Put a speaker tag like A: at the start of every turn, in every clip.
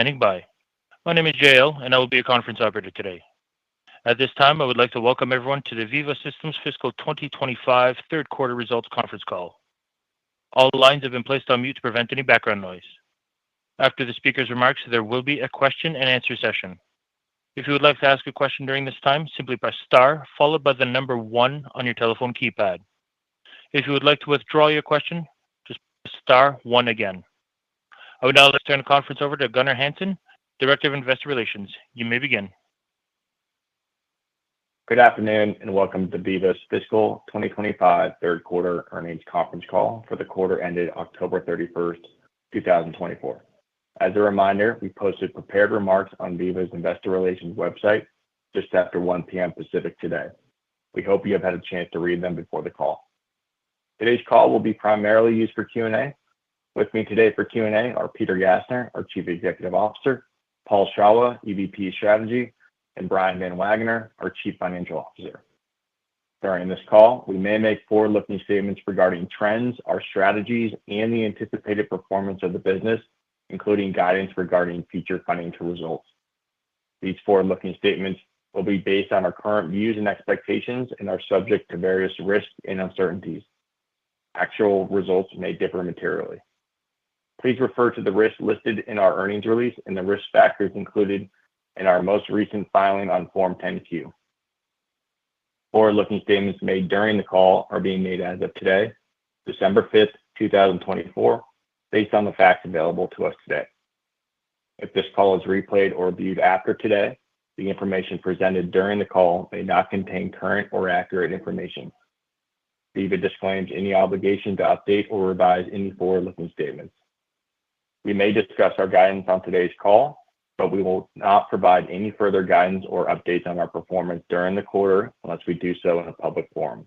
A: Standing by. My name is JL, and I will be your conference operator today. At this time, I would like to welcome everyone to the Veeva Systems Fiscal 2025 Third Quarter Results Conference Call. All lines have been placed on mute to prevent any background noise. After the speaker's remarks, there will be a question-and-answer session. If you would like to ask a question during this time, simply press star followed by the number 1 on your telephone keypad. If you would like to withdraw your question, just press star 1 again. I would now like to turn the conference over to Gunnar Hansen, Director of Investor Relations. You may begin.
B: Good afternoon and welcome to Veeva's Fiscal 2025 Third Quarter Earnings Conference Call for the quarter ended October 31st, 2024. As a reminder, we posted prepared remarks on Veeva's Investor Relations website just after 1 p.m. Pacific today. We hope you have had a chance to read them before the call. Today's call will be primarily used for Q&A. With me today for Q&A are Peter Gassner, our Chief Executive Officer, Paul Shawah, EVP Strategy, and Brian Van Wagener, our Chief Financial Officer. During this call, we may make forward-looking statements regarding trends, our strategies, and the anticipated performance of the business, including guidance regarding future financial results. These forward-looking statements will be based on our current views and expectations and are subject to various risks and uncertainties. Actual results may differ materially. Please refer to the risks listed in our earnings release and the risk factors included in our most recent filing on Form 10-Q. Forward-looking statements made during the call are being made as of today, December 5th, 2024, based on the facts available to us today. If this call is replayed or viewed after today, the information presented during the call may not contain current or accurate information. Veeva disclaims any obligation to update or revise any forward-looking statements. We may discuss our guidance on today's call, but we will not provide any further guidance or updates on our performance during the quarter unless we do so in a public forum.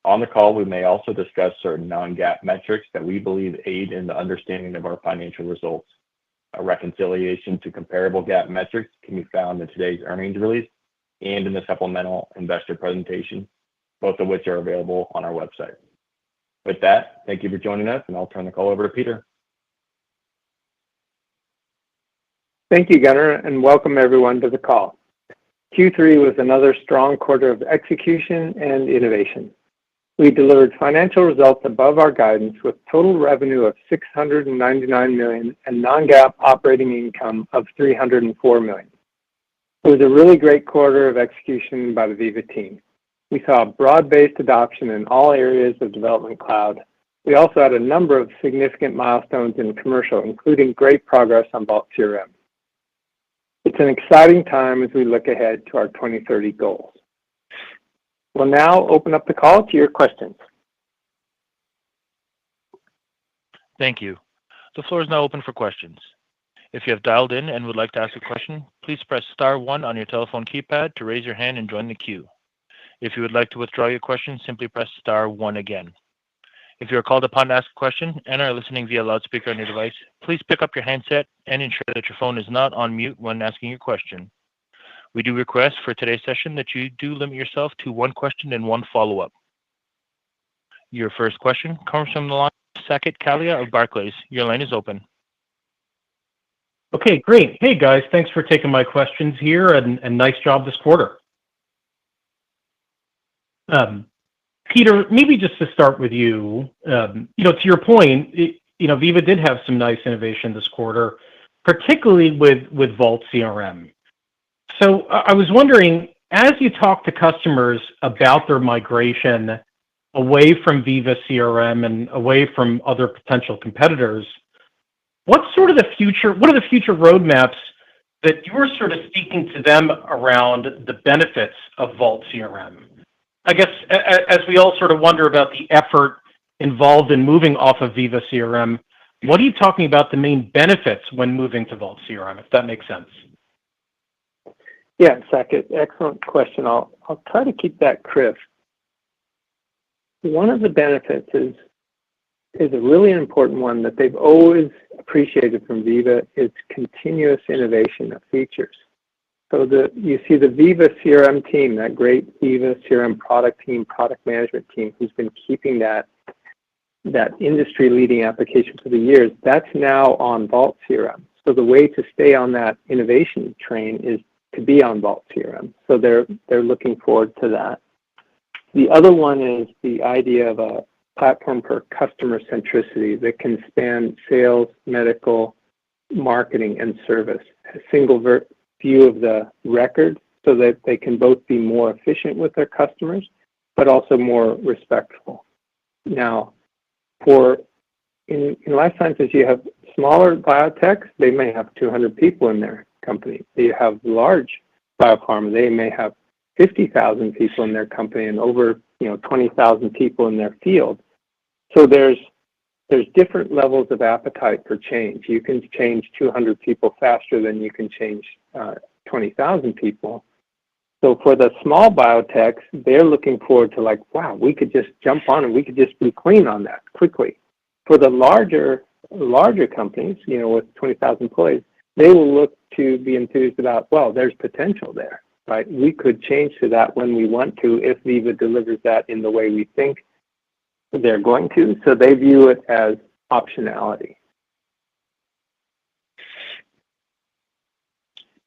B: On the call, we may also discuss certain non-GAAP metrics that we believe aid in the understanding of our financial results. A reconciliation to comparable GAAP metrics can be found in today's earnings release and in the supplemental investor presentation, both of which are available on our website. With that, thank you for joining us, and I'll turn the call over to Peter.
C: Thank you, Gunnar, and welcome everyone to the call. Q3 was another strong quarter of execution and innovation. We delivered financial results above our guidance with total revenue of $699 million and non-GAAP operating income of $304 million. It was a really great quarter of execution by the Veeva team. We saw broad-based adoption in all areas of Development Cloud. We also had a number of significant milestones in commercial, including great progress on Vault CRM. It's an exciting time as we look ahead to our 2030 goals. We'll now open up the call to your questions.
A: Thank you. The floor is now open for questions. If you have dialed in and would like to ask a question, please press star 1 on your telephone keypad to raise your hand and join the queue. If you would like to withdraw your question, simply press star 1 again. If you are called upon to ask a question and are listening via loudspeaker on your device, please pick up your handset and ensure that your phone is not on mute when asking your question. We do request for today's session that you do limit yourself to 1 question and 1 follow-up. Your first question comes from the line of Saket Kalia of Barclays. Your line is open.
D: Okay, great. Hey, guys, thanks for taking my questions here, and nice job this quarter. Peter, maybe just to start with you, to your point, Veeva did have some nice innovation this quarter, particularly with Vault CRM. So I was wondering, as you talk to customers about their migration away from Veeva CRM and away from other potential competitors, what's sort of the future? What are the future roadmaps that you're sort of speaking to them around the benefits of Vault CRM? I guess as we all sort of wonder about the effort involved in moving off of Veeva CRM, what are you talking about the main benefits when moving to Vault CRM, if that makes sense?
C: Yeah, Saket, excellent question. I'll try to keep that crisp. One of the benefits is a really important one that they've always appreciated from Veeva is continuous innovation of features. So you see the Veeva CRM team, that great Veeva CRM product team, product management team, who's been keeping that industry-leading application for the years, that's now on Vault CRM. So the way to stay on that innovation train is to be on Vault CRM. So they're looking forward to that. The other one is the idea of a platform for customer centricity that can span sales, medical, marketing, and service. A single view of the record so that they can both be more efficient with their customers, but also more respectful. Now, in life sciences, you have smaller biotechs. They may have 200 people in their company. You have large biopharma. They may have 50,000 people in their company and over 20,000 people in their field. So there's different levels of appetite for change. You can change 200 people faster than you can change 20,000 people. So for the small biotechs, they're looking forward to wow, we could just jump on and we could just be clean on that quickly. For the larger companies, with 20,000 employees, they will look to be enthused about, well, there's potential there, right? We could change to that when we want to if Veeva delivers that in the way we think they're going to. So they view it as optionality.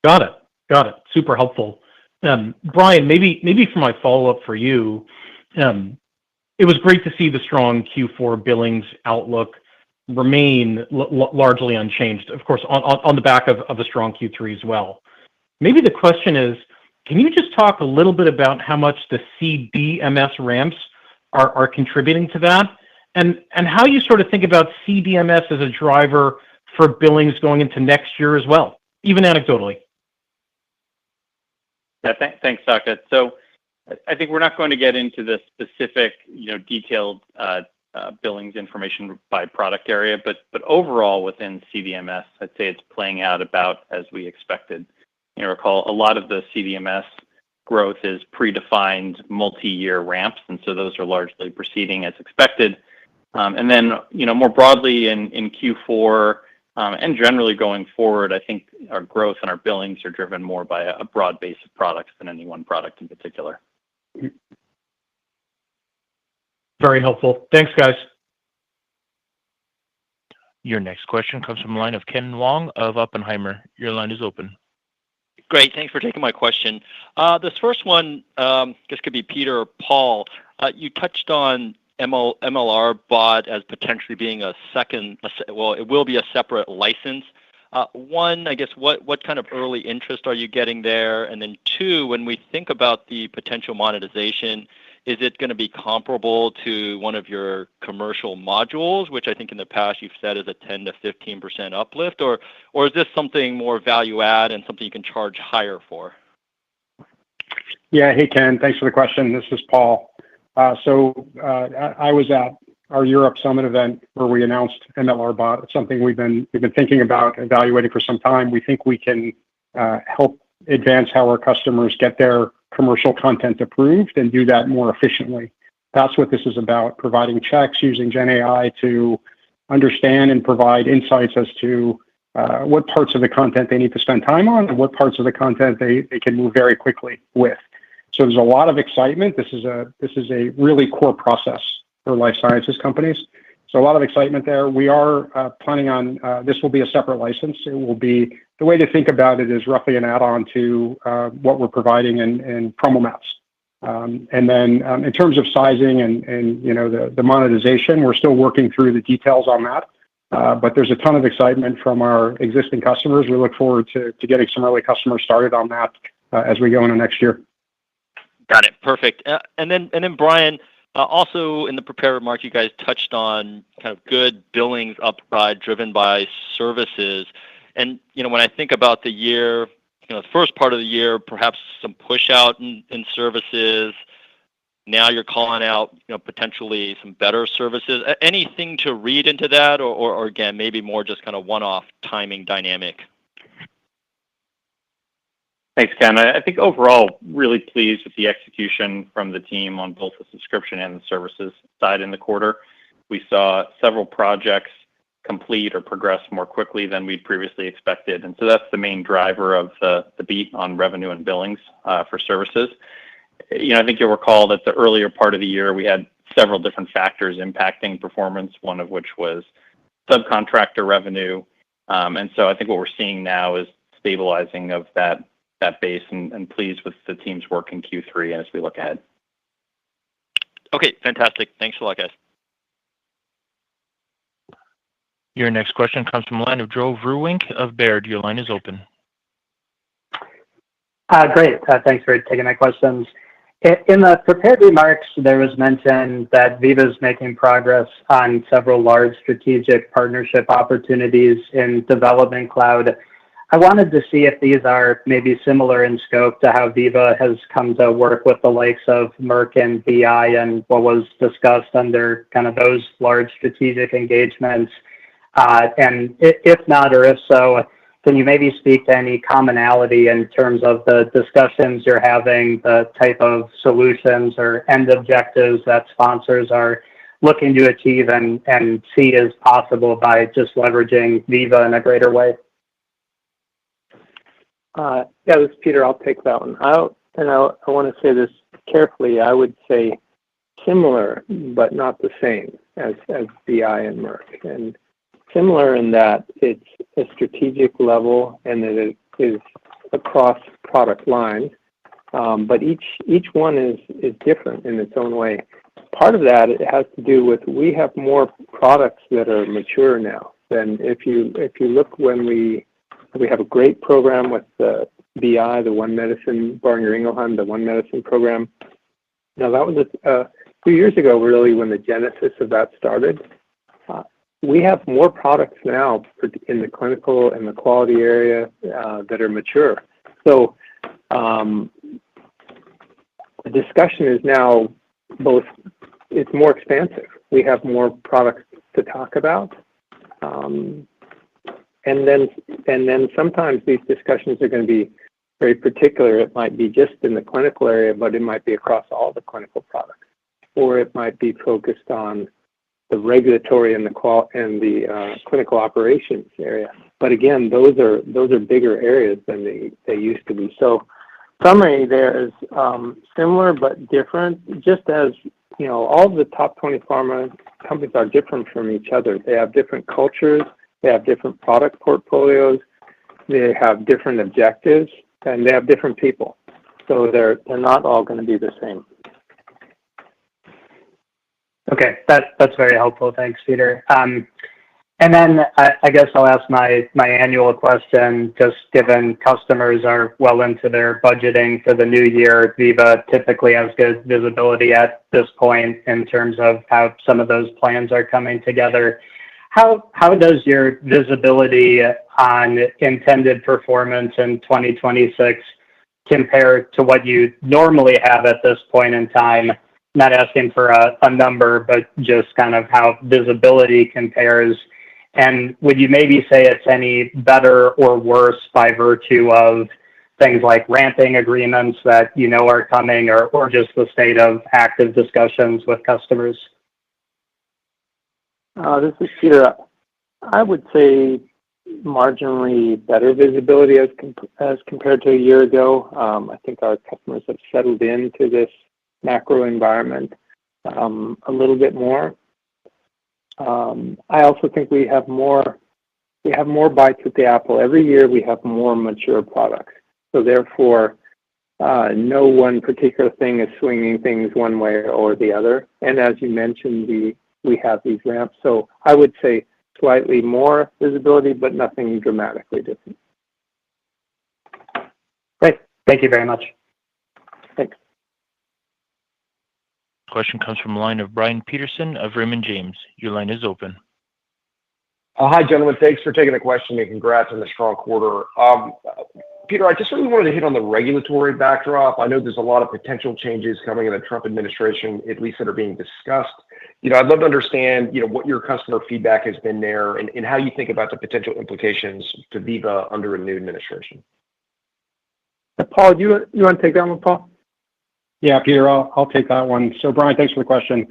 D: Got it. Super helpful. Brian, maybe for my follow-up for you, it was great to see the strong Q4 billings outlook remain largely unchanged, of course, on the back of a strong Q3 as well. Maybe the question is, can you just talk a little bit about how much the CDMS ramps are contributing to that, and how you sort of think about CDMS as a driver for billings going into next year as well, even anecdotally?
E: Yeah, thanks, Saket. So I think we're not going to get into the specific, detailed billings information by product area, but overall within CDMS, I'd say it's playing out about as we expected. Recall a lot of the CDMS growth is predefined multi-year ramps, and so those are largely proceeding as expected. And then, more broadly in Q4 and generally going forward, I think our growth and our billings are driven more by a broad base of products than any one product in particular.
D: Very helpful. Thanks, guys.
A: Your next question comes from the line of Ken Wong of Oppenheimer. Your line is open.
F: Great. Thanks for taking my question. This first one, this could be Peter or Paul. You touched on MLR bot as potentially being it will be a separate license. One, I guess, what kind of early interest are you getting there? And then two, when we think about the potential monetization, is it going to be comparable to one of your commercial modules, which I think in the past you've said is a 10 to 15% uplift, or is this something more value add and something you can charge higher for?
G: Yeah. Hey, Ken. Thanks for the question. This is Paul. I was at our Europe Summit event where we announced MLR bot. It's something we've been thinking about, evaluating for some time. We think we can help advance how our customers get their commercial content approved and do that more efficiently. That's what this is about, providing checks using Gen AI to understand and provide insights as to what parts of the content they need to spend time on and what parts of the content they can move very quickly with. So there's a lot of excitement. This is a really core process for life sciences companies. So a lot of excitement there. We are planning on this will be a separate license. It will be, the way to think about it is roughly an add-on to what we're providing in PromoMats. And then in terms of sizing and the monetization, we're still working through the details on that. But there's a ton of excitement from our existing customers. We look forward to getting some early customers started on that as we go into next year.
F: Got it. Perfect. And then Brian, also in the prepared remarks, you guys touched on kind of good billings upside driven by services. And when I think about the year, the first part of the year, perhaps some push out in services. Now you're calling out potentially some better services. Anything to read into that, or again, maybe more just kind of one-off timing dynamic?
E: Thanks, Ken. I think overall, really pleased with the execution from the team on both the subscription and the services side in the quarter. We saw several projects complete or progress more quickly than we'd previously expected. And so that's the main driver of the beat on revenue and billings for services. I think you'll recall that the earlier part of the year, we had several different factors impacting performance, one of which was subcontractor revenue. And so I think what we're seeing now is stabilizing of that base, and pleased with the team's work in Q3 and as we look ahead.
F: Okay, fantastic. Thanks a lot, guys.
A: Your next question comes from the line of Joe Vruwink of Baird. Your line is open.
H: Great. Thanks for taking my questions. In the prepared remarks, there was mention that Veeva is making progress on several large strategic partnership opportunities in Development Cloud. I wanted to see if these are maybe similar in scope to how Veeva has come to work with the likes of Merck and BI and what was discussed under kind of those large strategic engagements. And if not, or if so, can you maybe speak to any commonality in terms of the discussions you're having, the type of solutions or end objectives that sponsors are looking to achieve and see as possible by just leveraging Veeva in a greater way?
C: Yeah, this is Peter. I'll take that one. I want to say this carefully. I would say similar, but not the same as BI and Merck. And similar in that it's a strategic level and that it is across product lines, but each one is different in its own way. Part of that, it has to do with we have more products that are mature now than if you look when we have a great program with the BI, the One Medicine, Boehringer Ingelheim, the One Medicine program. Now that was a few years ago, really, when the genesis of that started. We have more products now in the clinical and the quality area that are mature. So the discussion is now it's more expansive. We have more products to talk about. And then sometimes these discussions are going to be very particular. It might be just in the clinical area, but it might be across all the clinical products. Or it might be focused on the regulatory and the clinical operations area. But again, those are bigger areas than they used to be. So summary there is similar but different. Just as all of the top 20 pharma companies are different from each other. They have different cultures. They have different product portfolios. They have different objectives, and they have different people. So they're not all going to be the same.
H: Okay, that's very helpful. Thanks, Peter. And then I guess I'll ask my annual question, just given customers are well into their budgeting for the new year. Veeva typically has good visibility at this point in terms of how some of those plans are coming together. How does your visibility on intended performance in 2026 compare to what you normally have at this point in time? Not asking for a number, but just kind of how visibility compares. And would you maybe say it's any better or worse by virtue of things like ramping agreements that are coming, or just the state of active discussions with customers?
C: This is Peter. I would say marginally better visibility as compared to a year ago. I think our customers have settled into this macro environment a little bit more. I also think we have more bites at the apple. Every year we have more mature products. So therefore, no one particular thing is swinging things one way or the other. And as you mentioned, we have these ramps. So I would say slightly more visibility, but nothing dramatically different.
H: Great. Thank you very much.
C: Thanks.
A: Question comes from the line of Brian Peterson of Raymond James. Your line is open.
I: Hi, gentlemen. Thanks for taking the question and congrats on the strong quarter. Peter, I just really wanted to hit on the regulatory backdrop. I know there's a lot of potential changes coming in the Trump administration, at least that are being discussed. I'd love to understand, what your customer feedback has been there and how you think about the potential implications to Veeva under a new administration.
C: Paul, do you want to take that one, Paul?
G: Yeah, Peter, I'll take that one. So, Brian, thanks for the question.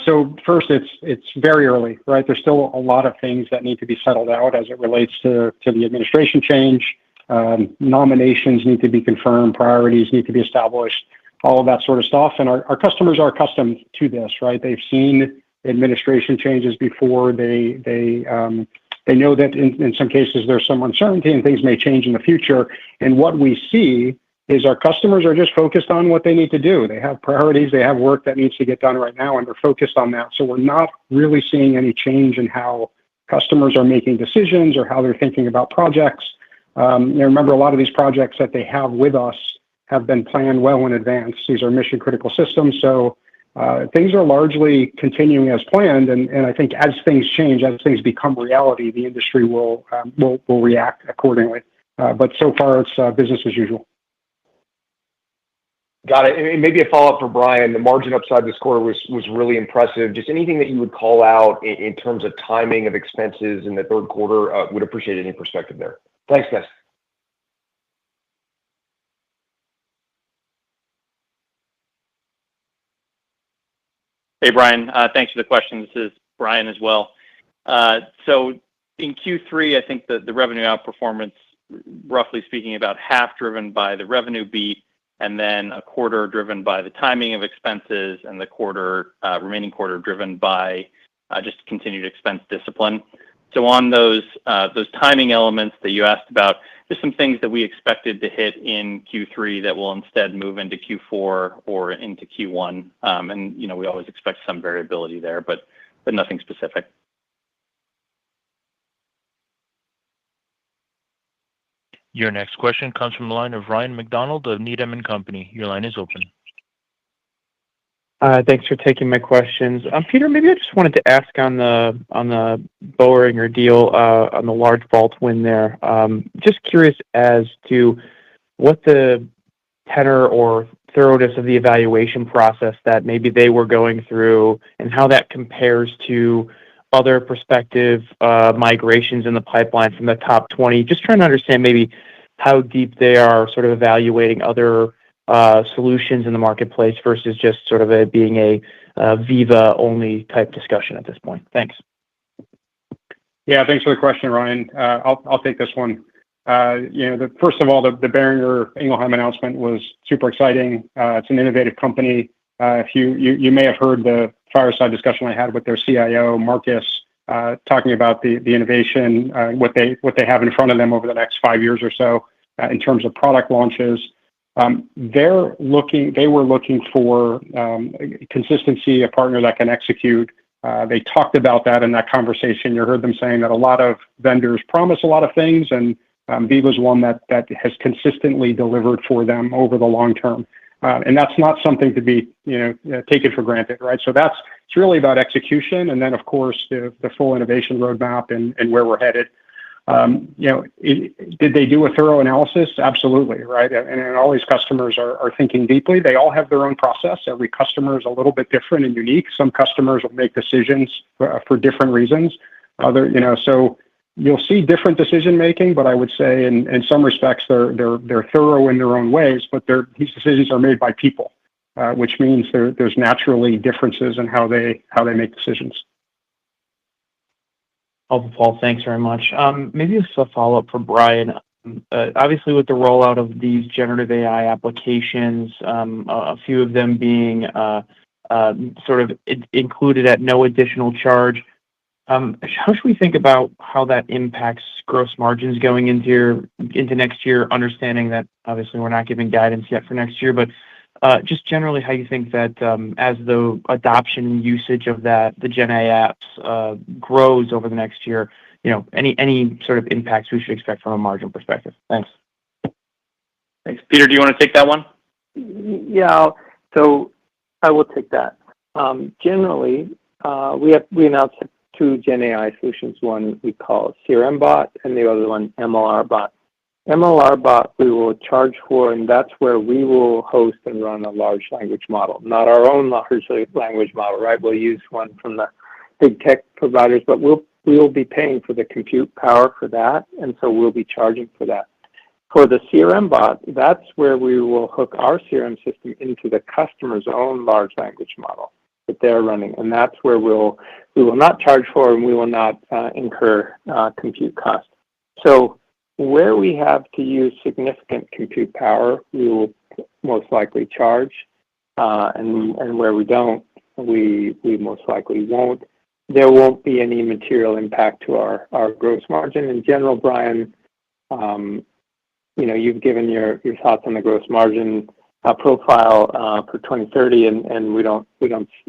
G: So first, it's very early, right? There's still a lot of things that need to be settled out as it relates to the administration change. Nominations need to be confirmed, priorities need to be established, all of that sort of stuff. And our customers are accustomed to this, right? They've seen administration changes before. They They know that in some cases there's some uncertainty and things may change in the future. And what we see is our customers are just focused on what they need to do. They have priorities, they have work that needs to get done right now, and they're focused on that. So we're not really seeing any change in how customers are making decisions or how they're thinking about projects. Remember, a lot of these projects that they have with us have been planned well in advance. These are mission critical systems. So things are largely continuing as planned. And I think as things change, as things become reality, the industry will react accordingly. But so far, it's business as usual.
I: Got it. And maybe a follow-up for Brian. The margin upside this quarter was really impressive. Just anything that you would call out in terms of timing of expenses in the third quarter, would appreciate any perspective there. Thanks, guys.
E: Hey, Brian. Thanks for the question. This is Brian as well. So in Q3, I think the revenue outperformance, roughly speaking, about half driven by the revenue beat, and then a quarter driven by the timing of expenses, and the remaining quarter driven by just continued expense discipline. So on those timing elements that you asked about, there's some things that we expected to hit in Q3 that will instead move into Q4 or into Q1. And we always expect some variability there, but nothing specific.
A: Your next question comes from the line of Ryan McDonald of Needham & Company. Your line is open.
J: Thanks for taking my questions. Peter, maybe I just wanted to ask on the Boehringer deal, on the large vault win there. Just curious as to what the tenor or thoroughness of the evaluation process that maybe they were going through, and how that compares to other prospective migrations in the pipeline from the top 20. Just trying to understand maybe how deep they are sort of evaluating other solutions in the marketplace versus just sort of it being a Veeva only type discussion at this point. Thanks.
G: Yeah, thanks for the question, Ryan. I'll take this one. First of all, the Boehringer Ingelheim announcement was super exciting. It's an innovative company. If you may have heard the fireside discussion I had with their CIO, Marcus, talking about the innovation, what they have in front of them over the next 5 years or so in terms of product launches. They were looking for consistency, a partner that can execute. They talked about that in that conversation. You heard them saying that a lot of vendors promise a lot of things, and Veeva is one that has consistently delivered for them over the long term. And that's not something to be taken for granted, right? So it's really about execution, and then of course the full innovation roadmap and where we're headed. Did they do a thorough analysis? Absolutely, right? And all these customers are thinking deeply. They all have their own process. Every customer is a little bit different and unique. Some customers will make decisions for different reasons. So you'll see different decision making, but I would say in some respects they're thorough in their own ways. But these decisions are made by people, which means there's naturally differences in how they make decisions.
J: Oh, Paul, thanks very much. Maybe just a follow-up for Brian. Obviously, with the rollout of these generative AI applications, a few of them being sort of included at no additional charge, how should we think about how that impacts gross margins going into next year, understanding that obviously we're not giving guidance yet for next year, but just generally how you think that as the adoption and usage of the Gen AI apps grows over the next year, any sort of impacts we should expect from a margin perspective. Thanks.
E: Thanks. Peter, do you want to take that one?
C: Yeah, so I will take that. Generally, we announced 2 Gen AI solutions. One we call CRM Bot, and the other one MLR Bot. MLR Bot we will charge for, and that's where we will host and run a large language model, not our own large language model, right? We'll use one from the big tech providers, but we will be paying for the compute power for that, and so we'll be charging for that. For the CRM Bot, that's where we will hook our CRM system into the customer's own large language model that they're running, and that's where we will not charge for, and we will not incur compute cost. So where we have to use significant compute power, we will most likely charge, and where we don't, we most likely won't. there won't be any material impact to our gross margin. In general, Brian, you've given your thoughts on the gross margin profile for 2030, and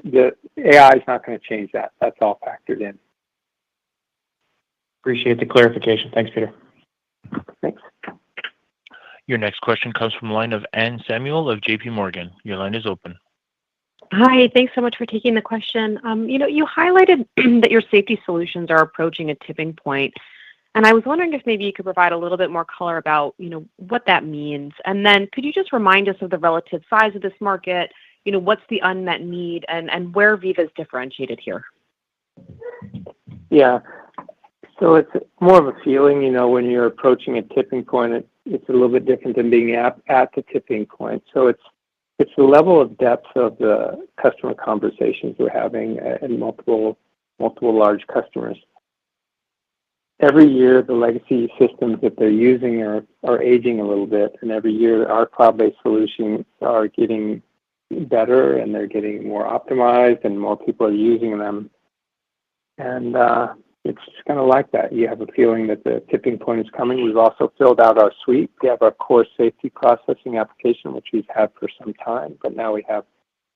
C: the AI is not going to change that. That's all factored in.
J: Appreciate the clarification. Thanks, Peter.
C: Thanks.
A: Your next question comes from the line of Anne Samuel of JP Morgan. Your line is open.
K: Hi, thanks so much for taking the question. You highlighted that your safety solutions are approaching a tipping point, and I was wondering if maybe you could provide a little bit more color about, what that means. And then could you just remind us of the relative size of this market? What's the unmet need and where Veeva is differentiated here?
C: Yeah. So it's more of a feeling, when you're approaching a tipping point, it's a little bit different than being at the tipping point. So it's the level of depth of the customer conversations we're having in multiple large customers. Every year, the legacy systems that they're using are aging a little bit, and every year our cloud-based solutions are getting better and they're getting more optimized and more people are using them. And it's just kind of like that. You have a feeling that the tipping point is coming. We've also filled out our suite. We have our core safety processing application, which we've had for some time, but now we have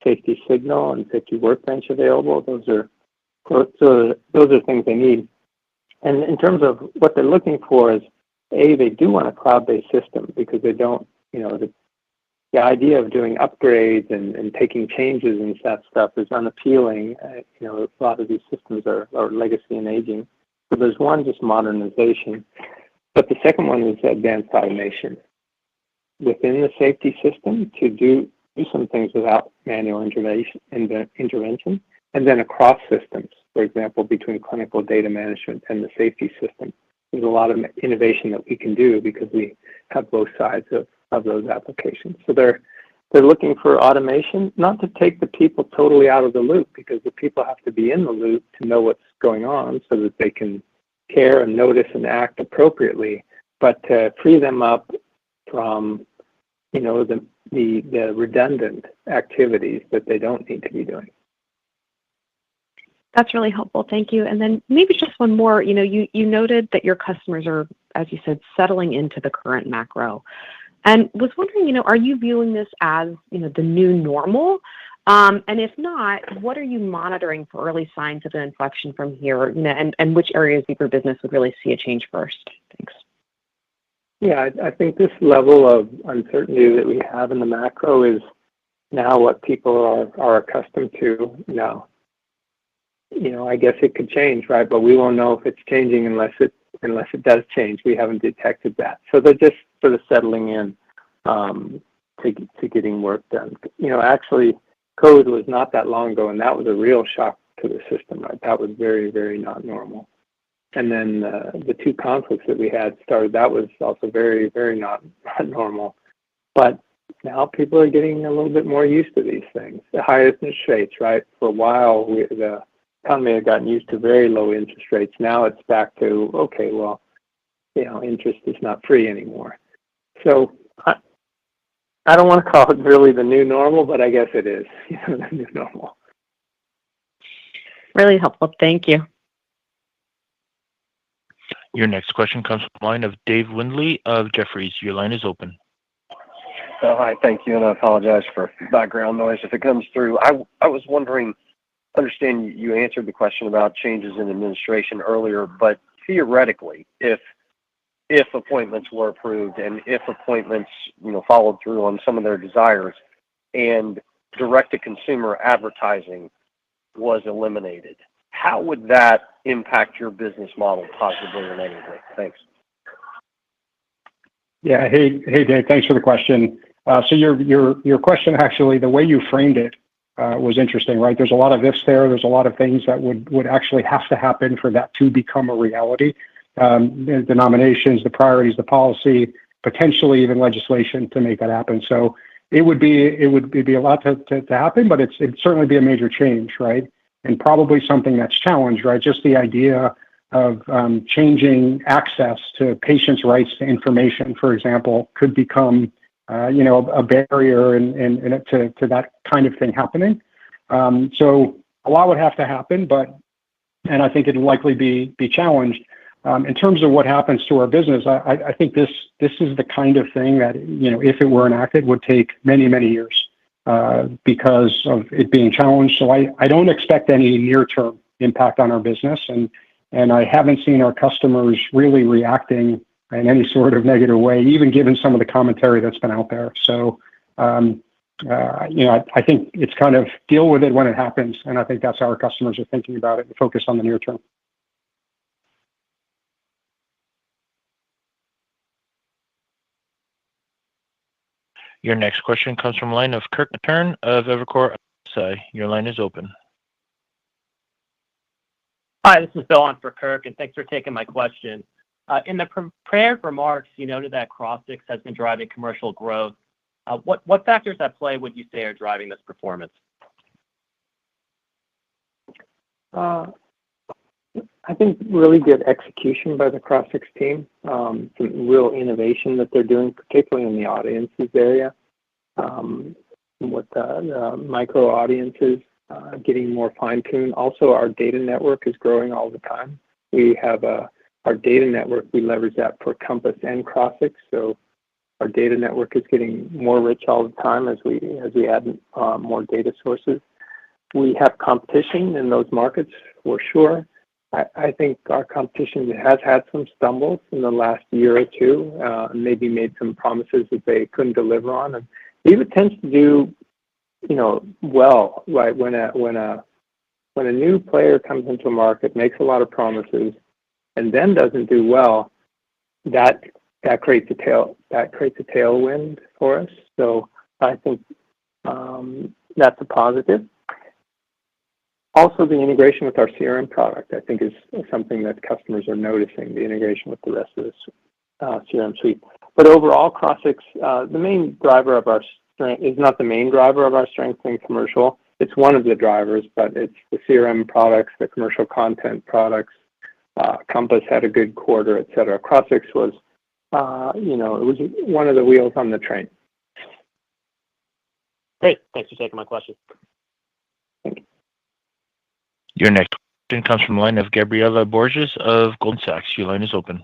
C: Safety Signal and Safety Workbench available. Those are things they need. And in terms of what they're looking for is, they do want a cloud-based system because they don't, the idea of doing upgrades and taking changes and that stuff is unappealing. A lot of these systems are legacy and aging. So there's one, just modernization. But the second one is advanced automation within the safety system to do some things without manual intervention, and then across systems, for example, between clinical data management and the safety system. There's a lot of innovation that we can do because we have both sides of those applications. So they're looking for automation, not to take the people totally out of the loop, because the people have to be in the loop to know what's going on so that they can care and notice and act appropriately, but to free them up from, the redundant activities that they don't need to be doing.
K: That's really helpful. Thank you. And then maybe just one more. You noted that your customers are, as you said, settling into the current macro. And was wondering, are you viewing this as, the new normal? And if not, what are you monitoring for early signs of an inflection from here? And which areas of your business would really see a change first? Thanks.
C: Yeah, I think this level of uncertainty that we have in the macro is now what people are accustomed to now. I guess it could change, right? But we won't know if it's changing unless it does change. We haven't detected that. So they're just sort of settling in to getting work done. Actually, COVID was not that long ago, and that was a real shock to the system, right? That was very, very not normal. And then the two conflicts that we had started, that was also very, very not normal. But now people are getting a little bit more used to these things. The high interest rates, right? For a while, the economy had gotten used to very low interest rates. Now it's back to, okay, well, interest is not free anymore. So I don't want to call it really the new normal, but I guess it is the new normal.
K: Really helpful. Thank you.
A: Your next question comes from the line of Dave Windley of Jefferies. Your line is open.
L: Hi, thank you, and I apologize for background noise if it comes through. I was wondering, understand you answered the question about changes in administration earlier, but theoretically, if appointments were approved and if appointments, followed through on some of their desires and direct-to-consumer advertising was eliminated, how would that impact your business model positively or negatively? Thanks.
G: Yeah. Hey, Dave. Thanks for the question. So your question, actually, the way you framed it was interesting, right? There's a lot of ifs there. There's a lot of things that would actually have to happen for that to become a reality. The nominations, the priorities, the policy, potentially even legislation to make that happen. So it would be a lot to happen, but it'd certainly be a major change, right? And probably something that's challenged, right? Just the idea of changing access to patients' rights to information, for example, could become, a barrier to that kind of thing happening. So a lot would have to happen, but and I think it'll likely be challenged. In terms of what happens to our business, I think this is the kind of thing that, if it were enacted, would take many, many years because of it being challenged. So I don't expect any near-term impact on our business, and I haven't seen our customers really reacting in any sort of negative way, even given some of the commentary that's been out there. So, I think it's kind of deal with it when it happens, and I think that's how our customers are thinking about it and focus on the near term.
A: Your next question comes from the line of Kirk Materne of Evercore ISI. Your line is open.
M: Hi, this is Bill on for Kirk, and thanks for taking my question. In the prepared remarks, you noted that Crossix has been driving commercial growth. What factors at play would you say are driving this performance?
C: I think really good execution by the Crossix team, some real innovation that they're doing, particularly in the audiences area, with the micro audiences, getting more fine-tuned. Also, our data network is growing all the time. We have our data network, we leverage that for Compass and Crossix, so our data network is getting more rich all the time as we add more data sources. We have competition in those markets for sure. I think our competition has had some stumbles in the last year or two, maybe made some promises that they couldn't deliver on. And Veeva tends to do, well, right? When a new player comes into a market, makes a lot of promises, and then doesn't do well, that creates a tailwind for us. So I think that's a positive. Also, the integration with our CRM product, I think, is something that customers are noticing, the integration with the rest of this CRM suite. But overall, Crossix, the main driver of our strength is not the main driver of our strength in commercial. It's one of the drivers, but it's the CRM products, the commercial content products. Compass had a good quarter, et cetera. Crossix was, it was one of the wheels on the train.
M: Great. Thanks for taking my question.
C: Thank you.
A: Your next question comes from the line of Gabriela Borges of Goldman Sachs. Your line is open.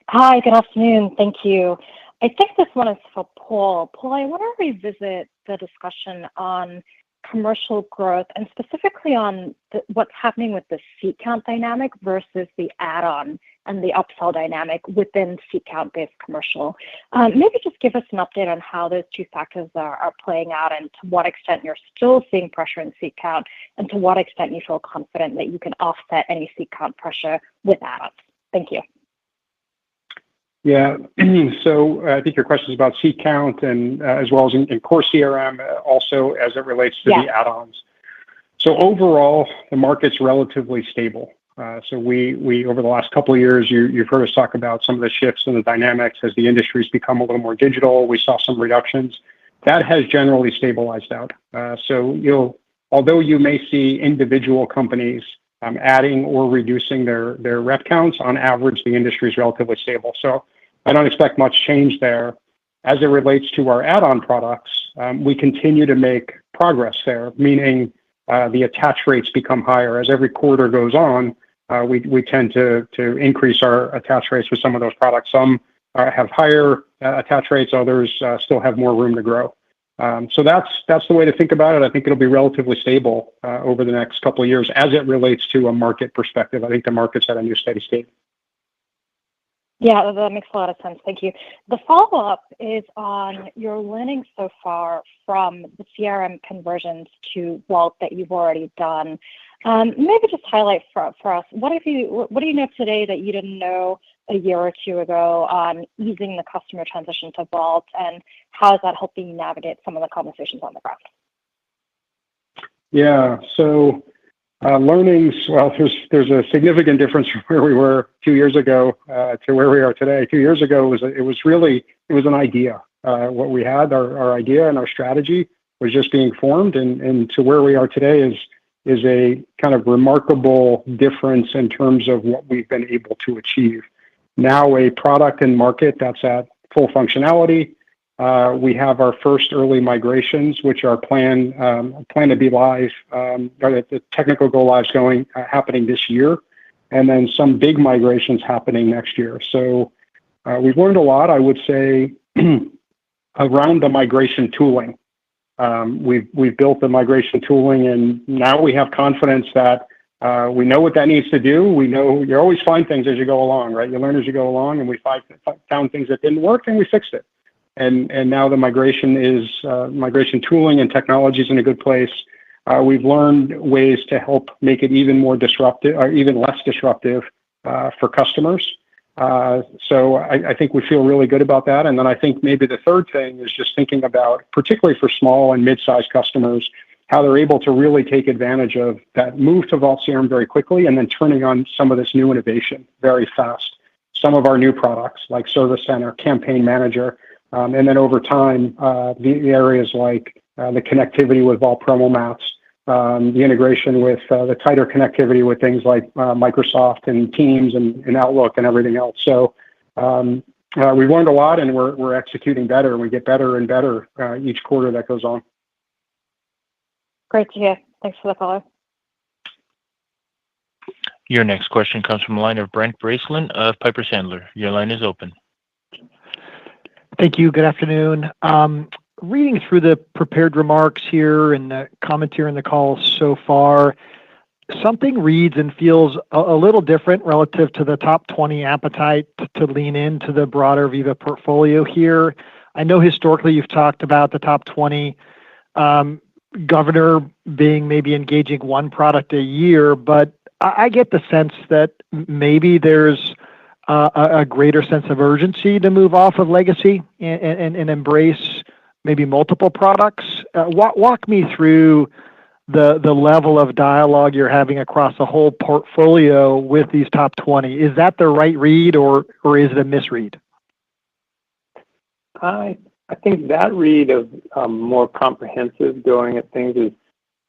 N: Hi, good afternoon. Thank you. I think this one is for Paul. Paul, I want to revisit the discussion on commercial growth and specifically on what's happening with the seat count dynamic versus the add-on and the upsell dynamic within seat count-based commercial. Maybe just give us an update on how those two factors are playing out and to what extent you're still seeing pressure in seat count and to what extent you feel confident that you can offset any seat count pressure with add-ons. Thank you.
G: Yeah, so I think your question is about seat count and as well as in core CRM, also as it relates to the add-ons. So overall, the market's relatively stable. So we over the last couple of years, you've heard us talk about some of the shifts in the dynamics as the industry's become a little more digital. We saw some reductions. That has generally stabilized out. So although you may see individual companies adding or reducing their rep counts, on average, the industry is relatively stable. So I don't expect much change there. As it relates to our add-on products, we continue to make progress there, meaning the attach rates become higher. As every quarter goes on, we tend to increase our attach rates with some of those products. Some have higher attach rates, others still have more room to grow. So that's the way to think about it. I think it'll be relatively stable over the next couple of years as it relates to a market perspective. I think the market's at a new steady state.
N: Yeah, that makes a lot of sense. Thank you. The follow-up is on your learning so far from the CRM conversions to Vault that you've already done. Maybe just highlight for us, what do you know today that you didn't know a year or two ago on easing the customer transition to Vault, and how is that helping you navigate some of the conversations on the ground?
G: Yeah, so learnings, well, there's a significant difference from where we were 2 years ago to where we are today. 2 years ago, it was an idea. What we had, our idea and our strategy was just being formed, and to where we are today is a kind of remarkable difference in terms of what we've been able to achieve. Now a product and market that's at full functionality, We have our first early migrations, which are planned to be live, or the technical go lives happening this year, and then some big migrations happening next year. So we've learned a lot, I would say, around the migration tooling. We've built the migration tooling, and now we have confidence that we know what that needs to do. We know you always find things as you go along, right? You learn as you go along, and we found things that didn't work, and we fixed it. And now the migration tooling and technology is in a good place. We've learned ways to help make it even more disruptive, or even less disruptive, for customers. So I think we feel really good about that. And then I think maybe the third thing is just thinking about, particularly for small and mid-sized customers, how they're able to really take advantage of that move to Vault CRM very quickly, and then turning on some of this new innovation very fast. Some of our new products like Service Center, Campaign Manager, and then over time, the areas like the connectivity with Vault Promomats, the integration with the tighter connectivity with things like Microsoft and Teams and Outlook and everything else. So we've learned a lot, and we're executing better, and we get better and better each quarter that goes on.
N: Great to hear. Thanks for the call.
A: Your next question comes from the line of Brent Bracelin of Piper Sandler. Your line is open.
O: Thank you. Good afternoon. Reading through the prepared remarks here and the commentary in the call so far, something reads and feels a little different relative to the top 20 appetite to lean into the broader Veeva portfolio here. I know historically you've talked about the top 20 governor being maybe engaging one product a year, but I get the sense that maybe there's a greater sense of urgency to move off of legacy and embrace maybe multiple products. Walk me through the level of dialogue you're having across the whole portfolio with these top 20. Is that the right read, or is it a misread?
C: I think that read of more comprehensive going at things is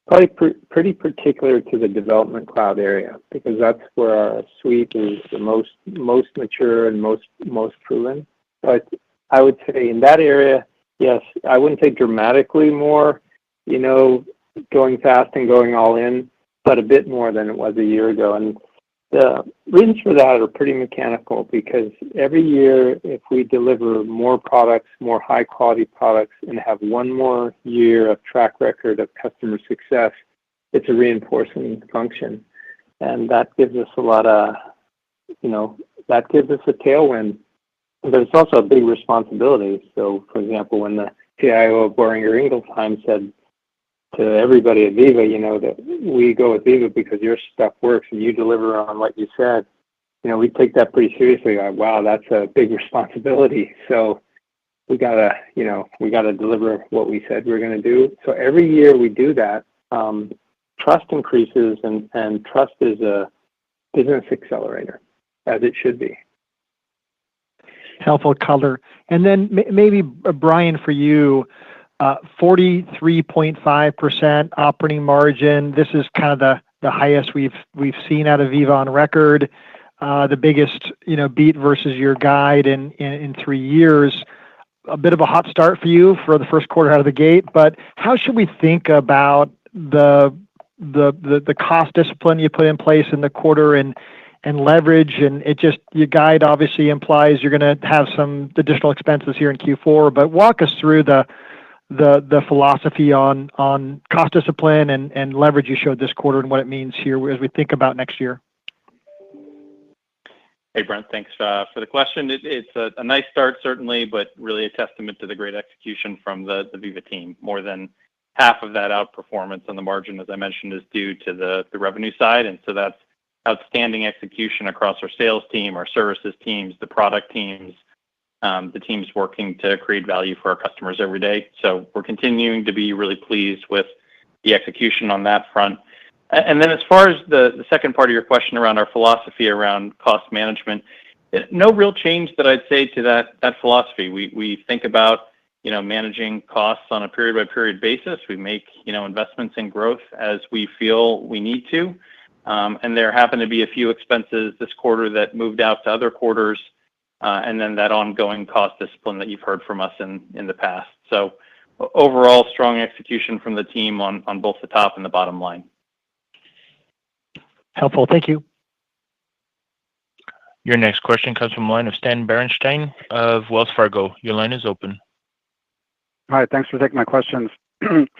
C: probably pretty particular to the Development Cloud area, because that's where our suite is the most mature and most proven. But I would say in that area, yes, I wouldn't say dramatically more, going fast and going all in, but a bit more than it was a year ago. And the reasons for that are pretty mechanical, because every year, if we deliver more products, more high quality products, and have one more year of track record of customer success, it's a reinforcing function. And that gives us a lot of, that gives us a tailwind. But it's also a big responsibility. So, for example, when the CIO of Boehringer Ingelheim said to everybody at Veeva, that we go with Veeva because your stuff works and you deliver on what you said, we take that pretty seriously. Like, wow, that's a big responsibility. So we gotta deliver what we said we're going to do. So every year we do that. Trust increases, and trust is a business accelerator, as it should be.
O: Helpful color. And then maybe, Brian, for you, 43.5% operating margin. This is kind of the highest we've seen out of Veeva on record. The biggest beat versus your guide in 3 years. A bit of a hot start for you for the first quarter out of the gate. But how should we think about the cost discipline you put in place in the quarter and leverage? And your guide obviously implies you're going to have some additional expenses here in Q4. But walk us through the philosophy on cost discipline and leverage you showed this quarter and what it means here as we think about next year.
E: Hey, Brent, thanks for the question. It's a nice start, certainly, but really a testament to the great execution from the Veeva team. More than half of that outperformance on the margin, as I mentioned, is due to the revenue side. And so that's outstanding execution across our sales team, our services teams, the product teams, the teams working to create value for our customers every day. So we're continuing to be really pleased with the execution on that front. And then as far as the second part of your question around our philosophy around cost management, no real change that I'd say to that philosophy. We think about managing costs on a period by period basis. We make investments in growth as we feel we need to. And there happen to be a few expenses this quarter that moved out to other quarters. and then that ongoing cost discipline that you've heard from us in the past. So overall, strong execution from the team on both the top and the bottom line.
O: Helpful. Thank you.
A: Your next question comes from the line of Stan Berenshteyn of Wells Fargo. Your line is open.
P: Hi, thanks for taking my questions.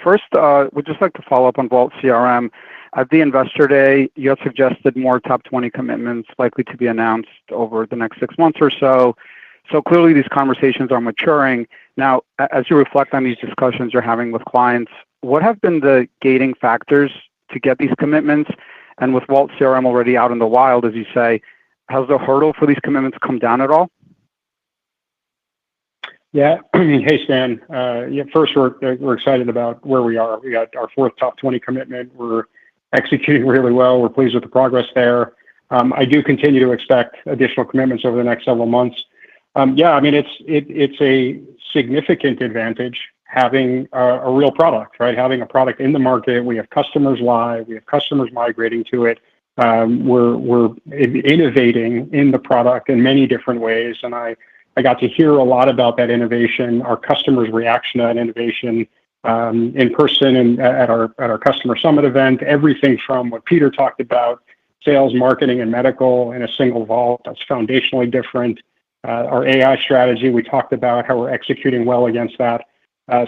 P: First, we'd just like to follow up on Vault CRM. At the Investor Day, you had suggested more top 20 commitments likely to be announced over the next 6 months or so. So clearly these conversations are maturing. Now, as you reflect on these discussions you're having with clients, what have been the gating factors to get these commitments? And with Vault CRM already out in the wild, as you say, has the hurdle for these commitments come down at all?
G: Yeah. Hey, Stan. First, we're excited about where we are. We got our 4th top 20 commitment. We're executing really well. We're pleased with the progress there. I do continue to expect additional commitments over the next several months. Yeah, I mean, it's a significant advantage having a real product, right? Having a product in the market. We have customers live. We have customers migrating to it. We're innovating in the product in many different ways, and I got to hear a lot about that innovation, our customers' reaction to that innovation in person and at our customer summit event. Everything from what Peter talked about, sales, marketing, and medical in a single vault. That's foundationally different. Our AI strategy, we talked about how we're executing well against that.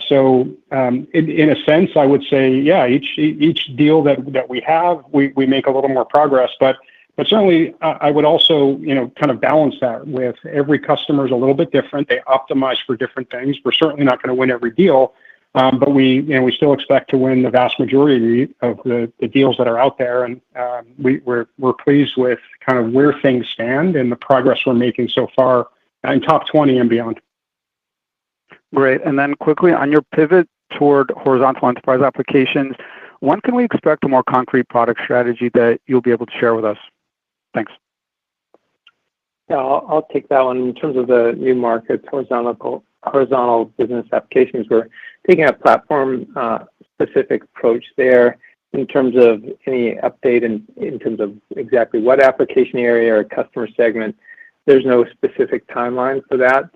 G: So in a sense, I would say, yeah, each deal that we have, we make a little more progress. But certainly, I would also, kind of balance that with every customer is a little bit different. They optimize for different things. We're certainly not going to win every deal, but we still expect to win the vast majority of the deals that are out there. And we're pleased with kind of where things stand and the progress we're making so far in top 20 and beyond.
P: Great. And then quickly, on your pivot toward horizontal enterprise applications, when can we expect a more concrete product strategy that you'll be able to share with us? Thanks.
C: Yeah, I'll take that one. In terms of the new markets, horizontal business applications, we're taking a platform-specific approach there. In terms of any update in terms of exactly what application area or customer segment, there's no specific timeline for that.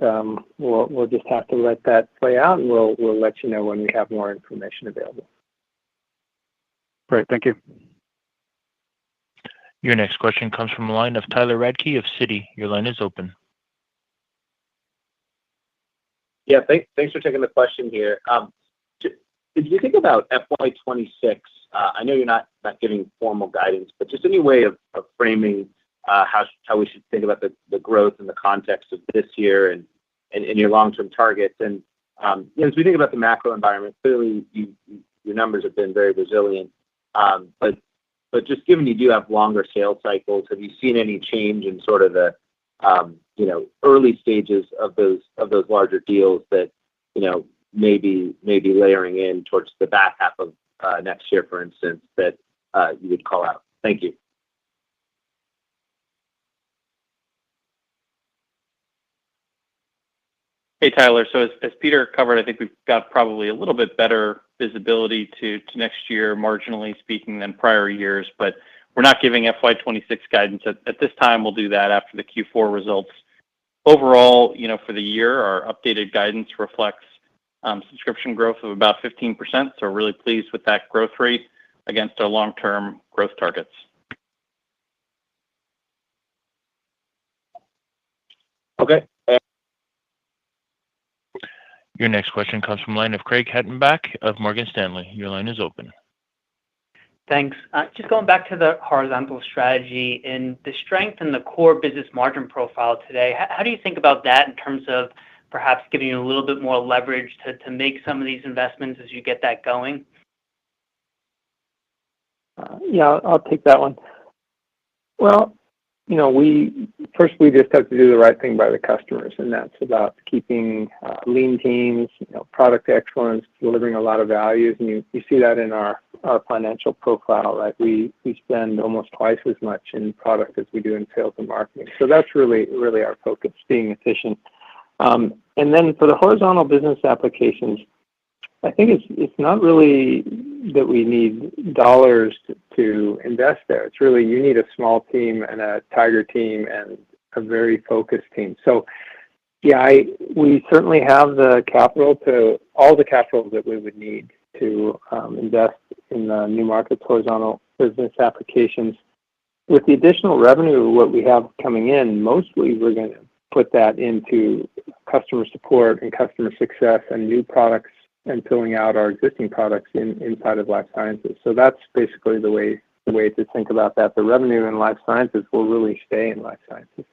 C: We'll just have to let that play out, and we'll let you know when we have more information available.
P: Great. Thank you.
A: Your next question comes from the line of Tyler Radke of Citi. Your line is open.
Q: Yeah, thanks for taking the question here. If you think about FY26, I know you're not giving formal guidance, but just any way of framing how we should think about the growth in the context of this year and your long-term targets. And as we think about the macro environment, clearly your numbers have been very resilient. But just given you do have longer sales cycles, have you seen any change in sort of the early stages of those larger deals that maybe layering in towards the back half of next year, for instance, that you would call out? Thank you.
E: Hey, Tyler. So as Peter covered, I think we've got probably a little bit better visibility to next year, marginally speaking, than prior years. But we're not giving FY26 guidance at this time. We'll do that after the Q4 results. Overall, for the year, our updated guidance reflects subscription growth of about 15%. So we're really pleased with that growth rate against our long-term growth targets.
Q: Okay.
A: Your next question comes from the line of Craig Hettenbach of Morgan Stanley. Your line is open.
R: Thanks. Just going back to the horizontal strategy and the strength in the core business margin profile today, how do you think about that in terms of perhaps giving you a little bit more leverage to make some of these investments as you get that going?
C: Yeah, I'll take that one. Well, we just have to do the right thing by the customers, and that's about keeping lean teams, product excellence, delivering a lot of values, and you see that in our financial profile, right? We spend almost twice as much in product as we do in sales and marketing. So that's really our focus, being efficient. And then for the horizontal business applications, I think it's not really that we need dollars to invest there. It's really you need a small team and a tiger team and a very focused team. So yeah, we certainly have the capital all the capital that we would need to invest in the new markets horizontal business applications. With the additional revenue, what we have coming in, mostly we're going to put that into customer support and customer success and new products and filling out our existing products inside of life sciences. So that's basically the way to think about that. The revenue in life sciences will really stay in life sciences.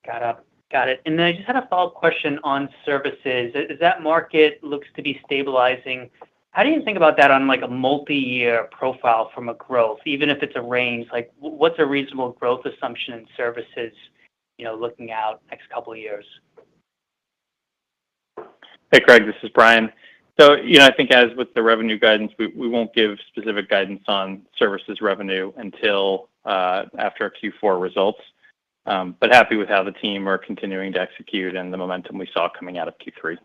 R: Got it. And then I just had a follow-up question on services. As that market looks to be stabilizing, how do you think about that on like a multi-year profile from a growth, even if it's a range? Like, what's a reasonable growth assumption in services, looking out next couple of years?
E: Hey, Craig, this is Brian. So, I think as with the revenue guidance, we won't give specific guidance on services revenue until after our Q4 results. But happy with how the team are continuing to execute and the momentum we saw coming out of Q3.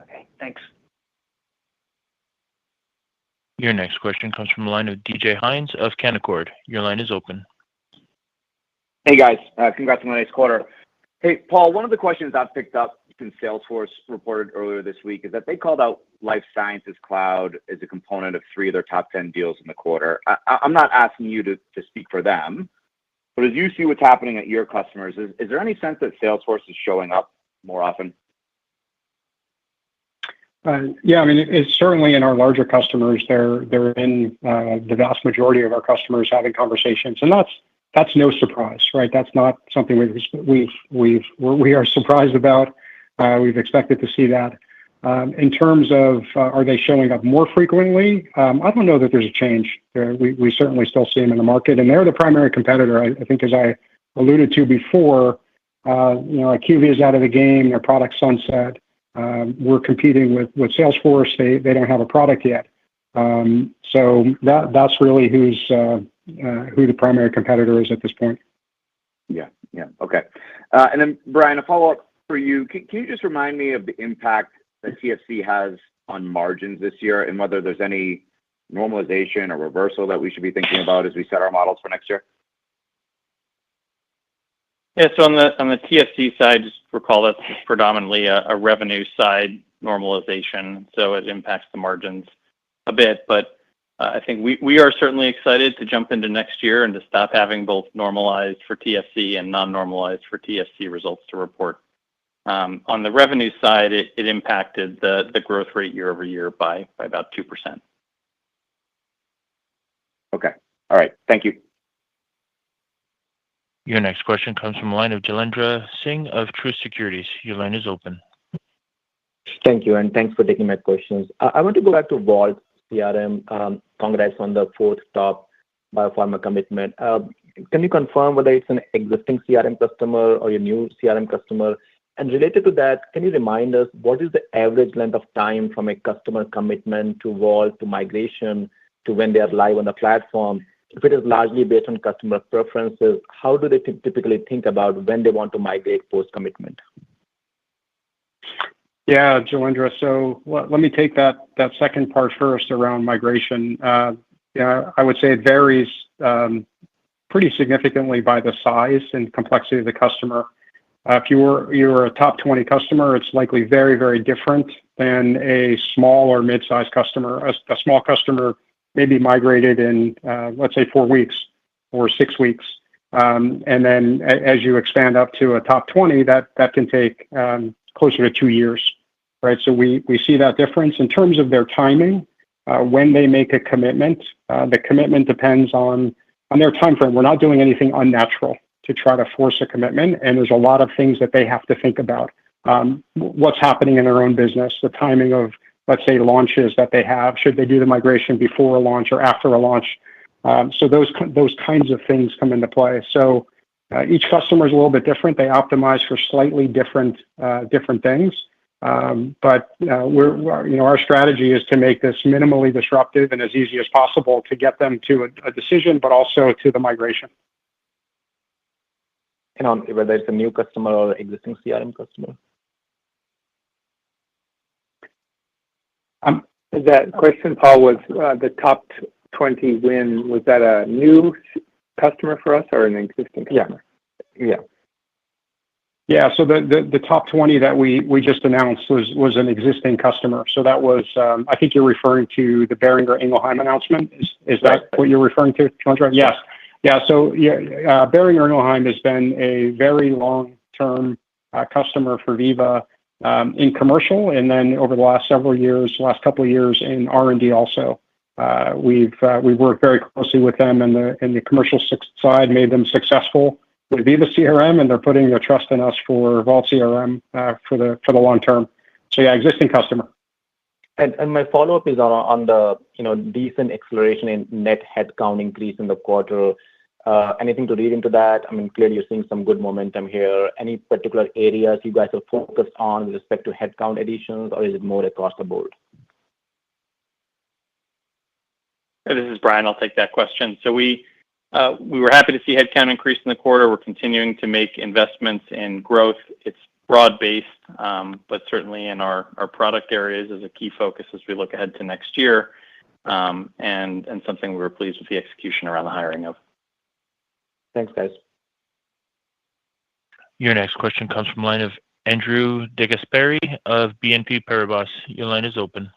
R: Okay, thanks.
A: Your next question comes from the line of DJ Hines of Canaccord. Your line is open.
S: Hey, guys. Congrats on the nice quarter. Hey, Paul, one of the questions I've picked up since Salesforce reported earlier this week is that they called out Life Sciences Cloud as a component of 3 of their top 10 deals in the quarter. I'm not asking you to speak for them, but as you see what's happening at your customers, is there any sense that Salesforce is showing up more often?
G: Yeah, I mean, it's certainly in our larger customers. They're in the vast majority of our customers having conversations, and that's no surprise, right? That's not something we are surprised about. We've expected to see that. In terms of are they showing up more frequently? I don't know that there's a change. We certainly still see them in the market, and they're the primary competitor. I think, as I alluded to before, IQVIA is out of the game. Their product sunset. We're competing with Salesforce. They don't have a product yet. So that's really who the primary competitor is at this point.
S: Yeah. Okay. And then, Brian, a follow-up for you. Can you just remind me of the impact that TFC has on margins this year and whether there's any normalization or reversal that we should be thinking about as we set our models for next year?
E: Yeah, so on the TFC side, just recall that's predominantly a revenue side normalization, so it impacts the margins a bit. But I think we are certainly excited to jump into next year and to stop having both normalized for TFC and non-normalized for TFC results to report. On the revenue side, it impacted the growth rate year over year by about 2%.
S: Okay. All right. Thank you.
A: Your next question comes from the line of Jailendra Singh of Truist Securities. Your line is open.
T: Thank you, and thanks for taking my questions. I want to go back to Vault CRM. Congrats on the 4th top biopharma commitment. Can you confirm whether it's an existing CRM customer or a new CRM customer? And related to that, can you remind us what is the average length of time from a customer commitment to Vault to migration to when they are live on the platform? If it is largely based on customer preferences, how do they typically think about when they want to migrate post-commitment?
G: Yeah, Jailendra. So let me take that second part first around migration. I would say it varies pretty significantly by the size and complexity of the customer. If you're a top 20 customer, it's likely very, very different than a small or mid-sized customer. A small customer may be migrated in, let's say, 4 weeks or 6 weeks. And then as you expand up to a top 20, that can take closer to 2 years, right? So we see that difference. In terms of their timing, when they make a commitment, the commitment depends on their time frame. We're not doing anything unnatural to try to force a commitment, and there's a lot of things that they have to think about. What's happening in their own business, the timing of, let's say, launches that they have. Should they do the migration before a launch or after a launch? So those kinds of things come into play. So each customer is a little bit different. They optimize for slightly different things. But our strategy is to make this minimally disruptive and as easy as possible to get them to a decision, but also to the migration.
T: And on whether it's a new customer or existing CRM customer?
C: That question, Paul, was the top 20 win, was that a new customer for us or an existing customer?
T: Yeah.
G: Yeah, so the top 20 that we just announced was an existing customer. So that was, I think you're referring to the Boehringer Ingelheim announcement. Is that what you're referring to? Yes. Yeah, so Boehringer Ingelheim has been a very long-term customer for Veeva in commercial, and then over the last couple of years in R&D also. We've worked very closely with them in the commercial side, made them successful with Veeva CRM, and they're putting their trust in us for Vault CRM for the long term. So yeah, existing customer.
T: And my follow-up is on the decent acceleration in net headcount increase in the quarter. Anything to read into that? I mean, clearly you're seeing some good momentum here. Any particular areas you guys are focused on with respect to headcount additions, or is it more across the board?
E: This is Brian. I'll take that question. So we were happy to see headcount increase in the quarter. We're continuing to make investments in growth. It's broad-based, but certainly in our product areas is a key focus as we look ahead to next year, and something we were pleased with the execution around the hiring of.
T: Thanks, guys.
A: Your next question comes from the line of Andrew DeGasperi of BNP Paribas. Your line is open.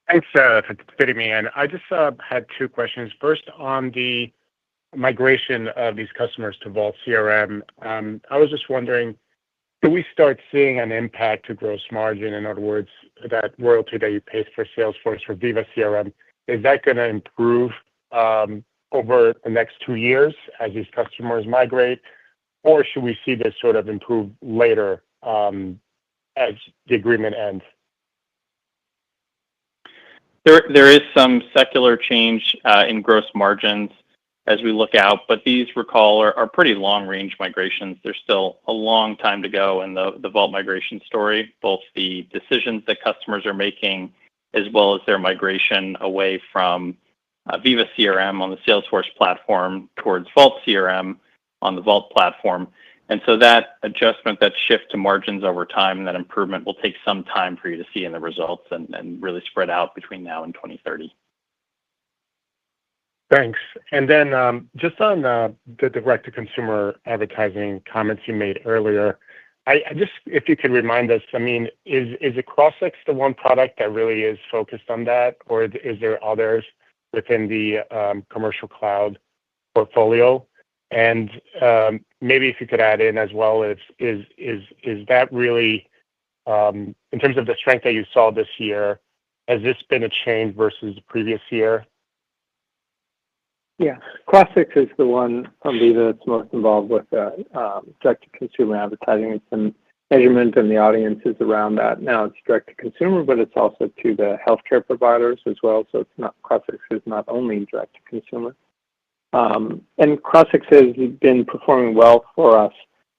U: Thanks for fitting me in. I just had two questions. First, on the migration of these customers to Vault CRM, I was just wondering, do we start seeing an impact to gross margin? In other words, that royalty that you pay for Salesforce for Veeva CRM, is that going to improve over the next 2 years as these customers migrate? Or should we see this sort of improve later as the agreement ends?
E: There is some secular change in gross margins as we look out, but these, recall, are pretty long-range migrations. There's still a long time to go in the Vault migration story, both the decisions that customers are making as well as their migration away from Veeva CRM on the Salesforce platform towards Vault CRM on the Vault platform. And so that adjustment, that shift to margins over time, and that improvement will take some time for you to see in the results and really spread out between now and 2030.
U: Thanks. And then just on the direct-to-consumer advertising comments you made earlier, I just, if you could remind us, I mean, is it Crossix the one product that really is focused on that, or is there others within the commercial cloud portfolio? And maybe if you could add in as well, is that really, in terms of the strength that you saw this year, has this been a change versus the previous year?
C: Yeah, Crossix is the one from Veeva that's most involved with direct-to-consumer advertising. It's the measurement and the audiences around that. Now it's direct-to-consumer, but it's also to the healthcare providers as well. So it's not, Crossix is not only direct-to-consumer. And Crossix has been performing well for us,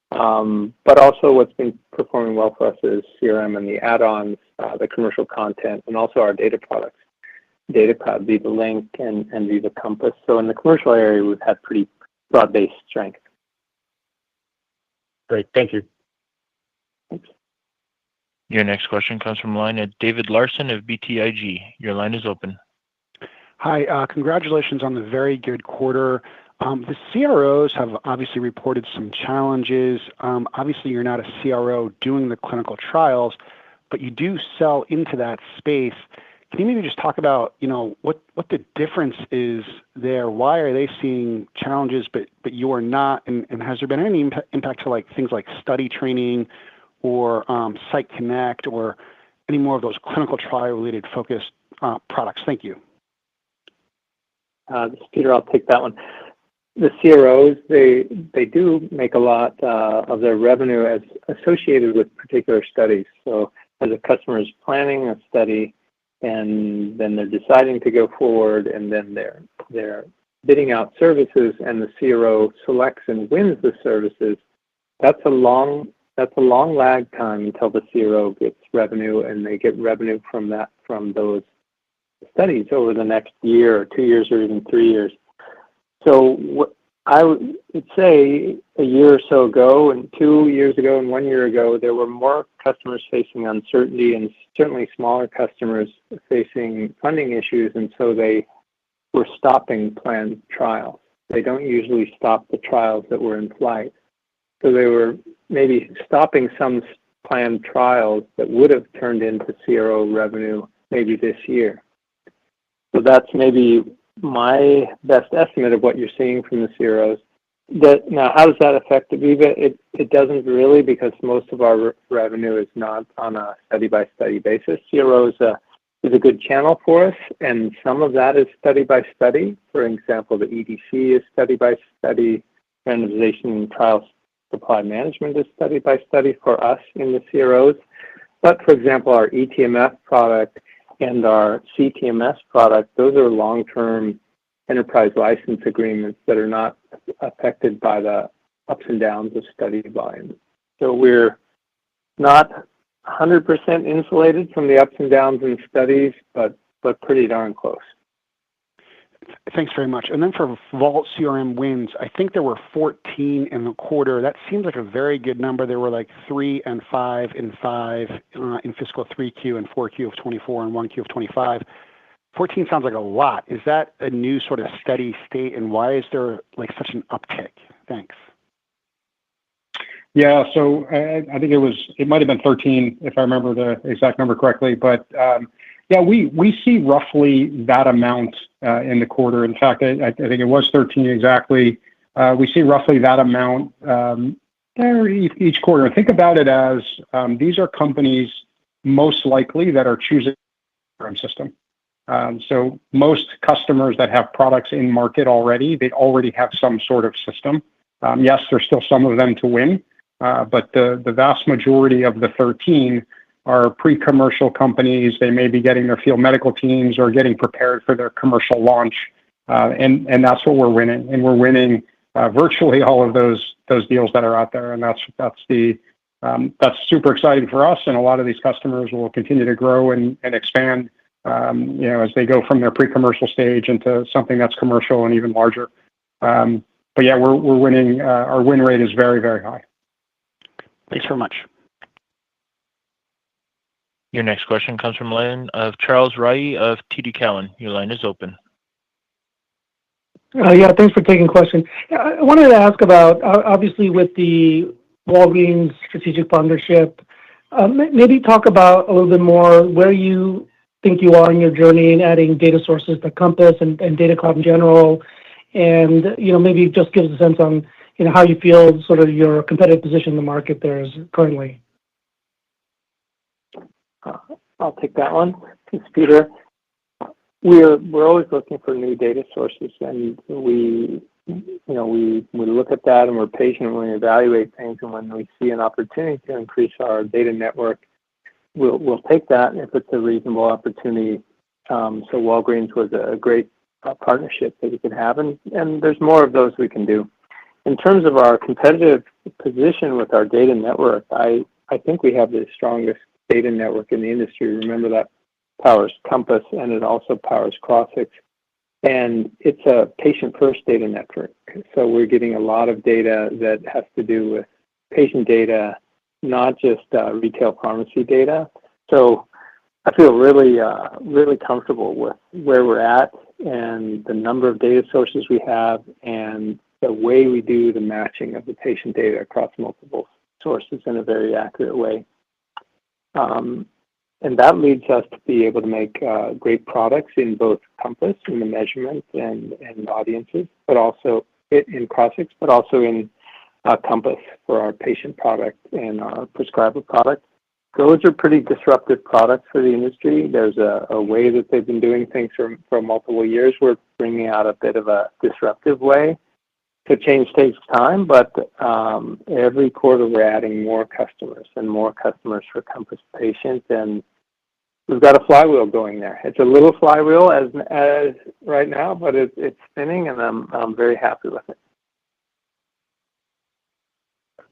C: but also what's been performing well for us is CRM and the add-ons, the commercial content, and also our data products, Data Cloud, Veeva Link, and Veeva Compass. So in the commercial area, we've had pretty broad-based strength.
U: Great, thank you.
C: Thanks.
A: Your next question comes from the line of David Larson of BTIG. Your line is open.
V: Hi, congratulations on the very good quarter. The CROs have obviously reported some challenges. Obviously, you're not a CRO doing the clinical trials, but you do sell into that space. Can you maybe just talk about, what the difference is there? Why are they seeing challenges, but you are not? And has there been any impact to things like study training or Site Connect or any more of those clinical trial-related focused products? Thank you.
C: This is Peter. I'll take that one. The CROs, they do make a lot of their revenue as associated with particular studies. So as a customer is planning a study, and then they're deciding to go forward, and then they're bidding out services, and the CRO selects and wins the services. That's a long lag time until the CRO gets revenue, and they get revenue from those studies over the next year or 2 years or even 3 years. So what I would say a year or so ago, and 2 years ago, and 1 year ago, there were more customers facing uncertainty, and certainly smaller customers facing funding issues, and so they were stopping planned trials. They don't usually stop the trials that were in flight. So they were maybe stopping some planned trials that would have turned into CRO revenue maybe this year. So that's maybe my best estimate of what you're seeing from the CROs. Now, how does that affect Veeva? It doesn't really, because most of our revenue is not on a study-by-study basis. CRO is a good channel for us, and some of that is study-by-study. For example, the EDC is study-by-study. Randomization and trial supply management is study-by-study for us in the CROs. But, for example, our eTMF product and our CTMS product, those are long-term enterprise license agreements that are not affected by the ups and downs of study volume. So we're not 100% insulated from the ups and downs in studies, but pretty darn close.
V: Thanks very much. And then for Vault CRM wins, I think there were 14 in the quarter. That seems like a very good number. There were like 3 and 5 in fiscal 3Q and 4Q of 24 and 1Q of 25. 14 sounds like a lot. Is that a new sort of steady state, and why is there like such an uptick? Thanks.
G: Yeah, so I think it might have been 13 if I remember the exact number correctly, but yeah, we see roughly that amount in the quarter. In fact, I think it was 13 exactly. We see roughly that amount each quarter. Think about it as these are companies most likely that are choosing a CRM system. So most customers that have products in market already, they already have some sort of system. Yes, there's still some of them to win, but the vast majority of the 13 are pre-commercial companies. They may be getting their field medical teams or getting prepared for their commercial launch, and that's what we're winning. And we're winning virtually all of those deals that are out there, and that's super exciting for us. And a lot of these customers will continue to grow and expand, as they go from their pre-commercial stage into something that's commercial and even larger. But yeah, we're winning. Our win rate is very, very high.
V: Thanks very much.
A: Your next question comes from the line of Charles Rhyee of TD Cowen. Your line is open.
B: Yeah, thanks for taking the question. I wanted to ask about, obviously, with the Walgreens strategic partnership, maybe talk about a little bit more where you think you are in your journey in adding data sources to Compass and Data Cloud in general, and maybe just give us a sense on how you feel sort of your competitive position in the market there is currently.
C: I'll take that one. Thanks, Peter. We're always looking for new data sources, and we look at that, and we're patient when we evaluate things, and when we see an opportunity to increase our data network, we'll take that if it's a reasonable opportunity. So Walgreens was a great partnership that we could have, and there's more of those we can do. In terms of our competitive position with our data network, I think we have the strongest data network in the industry. Remember, that powers Compass, and it also powers Crossix. And it's a patient-first data network. So we're getting a lot of data that has to do with patient data, not just retail pharmacy data. So I feel really, really comfortable with where we're at and the number of data sources we have and the way we do the matching of the patient data across multiple sources in a very accurate way. And that leads us to be able to make great products in both Compass, in the measurement and audiences, but also in Crossix, but also in Compass for our patient product and our prescriber product. Those are pretty disruptive products for the industry. There's a way that they've been doing things for multiple years. We're bringing out a bit of a disruptive way. So change takes time, but every quarter we're adding more customers and more customers for Compass Patient, and we've got a flywheel going there. It's a little flywheel as right now, but it's spinning, and I'm very happy with it.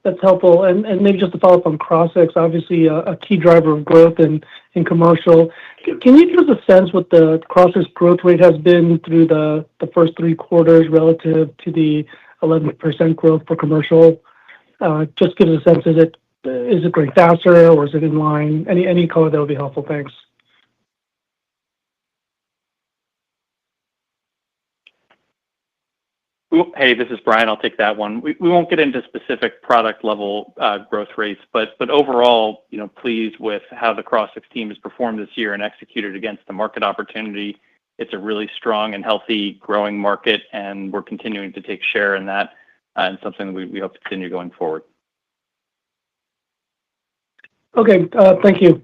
B: That's helpful. And maybe just to follow up on Crossix, obviously a key driver of growth in commercial. Can you give us a sense what the Crossix growth rate has been through the first 3 quarters relative to the 11% growth for commercial. Just give us a sense, is it growing faster or is it in line? Any color that would be helpful. Thanks.
E: Hey, this is Brian. I'll take that one. We won't get into specific product level growth rates, but overall, pleased with how the Crossix team has performed this year and executed against the market opportunity. It's a really strong and healthy growing market, and we're continuing to take share in that, and something we hope to continue going forward.
B: Okay, thank you.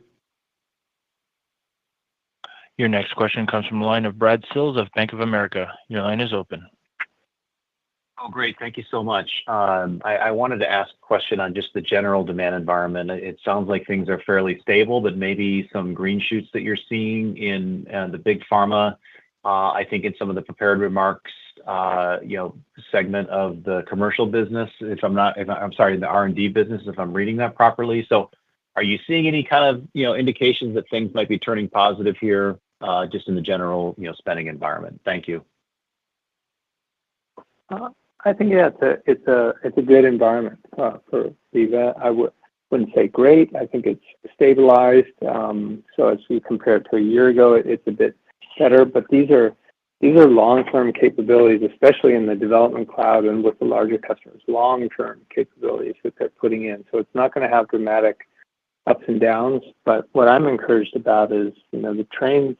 A: Your next question comes from the line of Brad Sills of Bank of America. Your line is open.
D: Oh, great. Thank you so much. I wanted to ask a question on just the general demand environment. It sounds like things are fairly stable, but maybe some green shoots that you're seeing in the big pharma. I think in some of the prepared remarks, segment of the commercial business, I'm sorry, the R&D business, if I'm reading that properly. So are you seeing any kind of, indications that things might be turning positive here, just in the general, spending environment? Thank you.
C: I think it's a good environment for Veeva. I wouldn't say great. I think it's stabilized. So as we compare it to a year ago, it's a bit better. But these are long-term capabilities, especially in the development cloud and with the larger customers. Long-term capabilities that they're putting in. So it's not going to have dramatic ups and downs. But what I'm encouraged about is, the trains.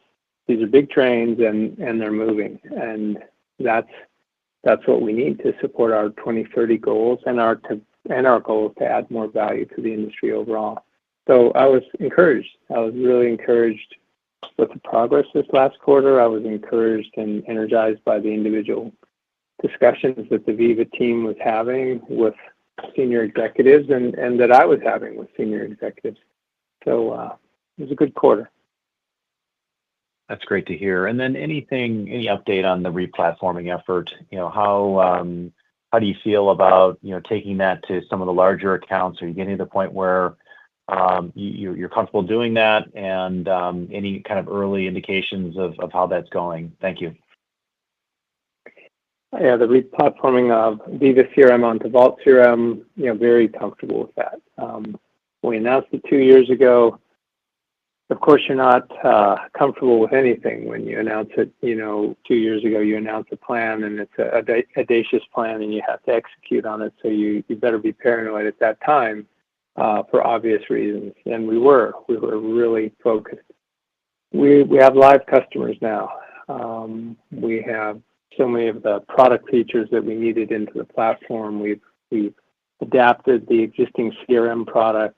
C: These are big trains, and they're moving, and that's what we need to support our 2030 goals and our goals to add more value to the industry overall. So I was encouraged. I was really encouraged with the progress this last quarter. I was encouraged and energized by the individual discussions that the Veeva team was having with senior executives and that I was having with senior executives. So it was a good quarter.
D: That's great to hear. And then any update on the replatforming effort? How do you feel about, taking that to some of the larger accounts? Are you getting to the point where you're comfortable doing that? And any kind of early indications of how that's going? Thank you.
C: Yeah, the replatforming of Veeva CRM onto Vault CRM, very comfortable with that. We announced it 2 years ago. Of course, you're not comfortable with anything when you announce it. 2 years ago, you announced a plan, and it's a audacious plan, and you have to execute on it. So you better be paranoid at that time for obvious reasons. And we were really focused. We have live customers now. We have so many of the product features that we needed into the platform. We've adapted the existing CRM product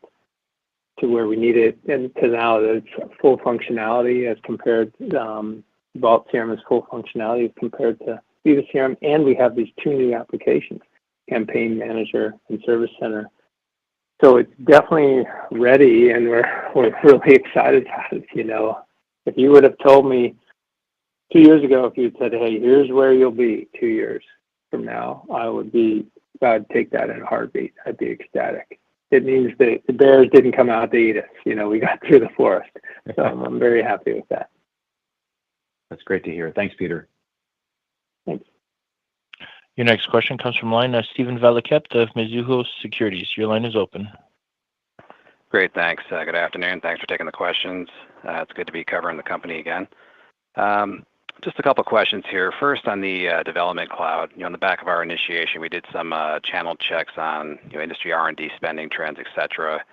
C: to where we need it, and to now that it's full functionality as compared to Vault CRM is full functionality as compared to Veeva CRM, and we have these 2 new applications, Campaign Manager and Service Center. So it's definitely ready, and we're really excited about it. If you would have told me 2 years ago, if you'd said, "Hey, here's where you'll be 2 years from now," I'd take that in a heartbeat. I'd be ecstatic. It means that the bears didn't come out to eat us. We got through the forest. So I'm very happy with that.
D: That's great to hear. Thanks, Peter.
C: Thanks.
A: Your next question comes from line of Steven Valiquette of Mizuho Securities. Your line is open.
F: Great, thanks. Good afternoon. Thanks for taking the questions. It's good to be covering the company again. Just a couple of questions here. First, on the Development Cloud, on the back of our initiation, we did some channel checks on industry R&D spending trends, et cetera.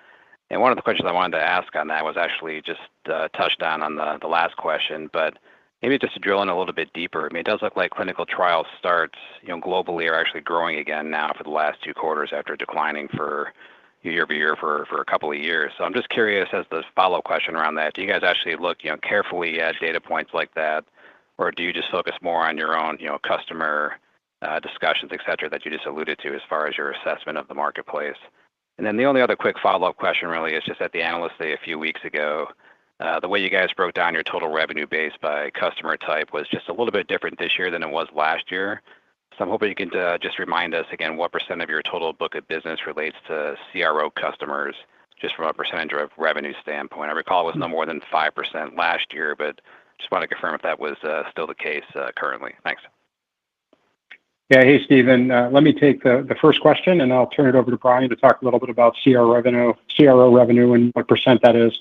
F: And one of the questions I wanted to ask on that was actually just touched on the last question, but maybe just to drill in a little bit deeper. It does look like clinical trial starts, globally are actually growing again now for the last 2 quarters after declining for year-over-year for a couple of years. So I'm just curious, as the follow-up question around that, do you guys actually look carefully at data points like that? Or do you just focus more on your own, customer discussions, et cetera, that you just alluded to as far as your assessment of the marketplace? And then the only other quick follow-up question really is just at the Analyst Day a few weeks ago, the way you guys broke down your total revenue base by customer type was just a little bit different this year than it was last year. So I'm hoping you can just remind us again what % of your total book of business relates to CRO customers, just from a percentage of revenue standpoint. I recall it was no more than 5% last year, but just want to confirm if that was still the case currently. Thanks.
G: Yeah. Hey, Stephen. Let me take the first question, and I'll turn it over to Brian to talk a little bit about CRO revenue and what percent that is.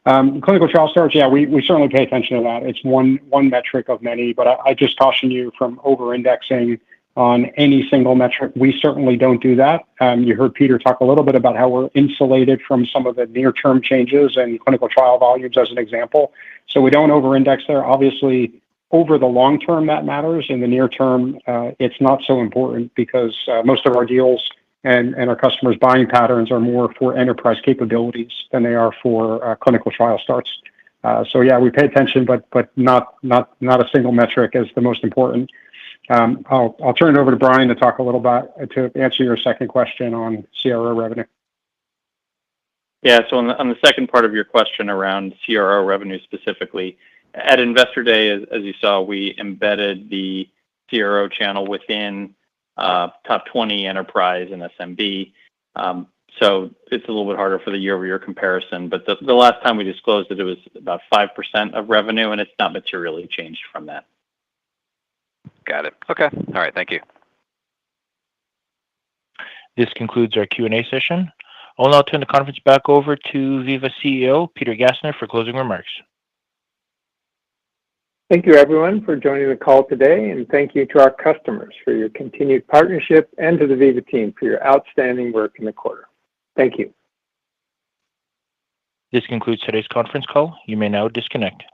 G: Clinical trial starts, yeah, we certainly pay attention to that. It's one metric of many, but I just caution you from over-indexing on any single metric. We certainly don't do that. You heard Peter talk a little bit about how we're insulated from some of the near-term changes in clinical trial volumes as an example. So we don't over-index there. Obviously, over the long term, that matters. In the near term, it's not so important because most of our deals and our customers' buying patterns are more for enterprise capabilities than they are for clinical trial starts. So yeah, we pay attention, but not a single metric is the most important. I'll turn it over to Brian to talk a little to answer your second question on CRO revenue.
E: Yeah, so on the second part of your question around CRO revenue specifically, at Investor Day, as you saw, we embedded the CRO channel within top 20 enterprise and SMB. So it's a little bit harder for the year-over-year comparison, but the last time we disclosed it was about 5% of revenue, and it's not materially changed from that.
F: Got it. Okay. All right. Thank you.
A: This concludes our Q&A session. I'll now turn the conference back over to Veeva CEO, Peter Gassner, for closing remarks.
C: Thank you, everyone, for joining the call today, and thank you to our customers for your continued partnership and to the Veeva team for your outstanding work in the quarter. Thank you.
A: This concludes today's conference call. You may now disconnect.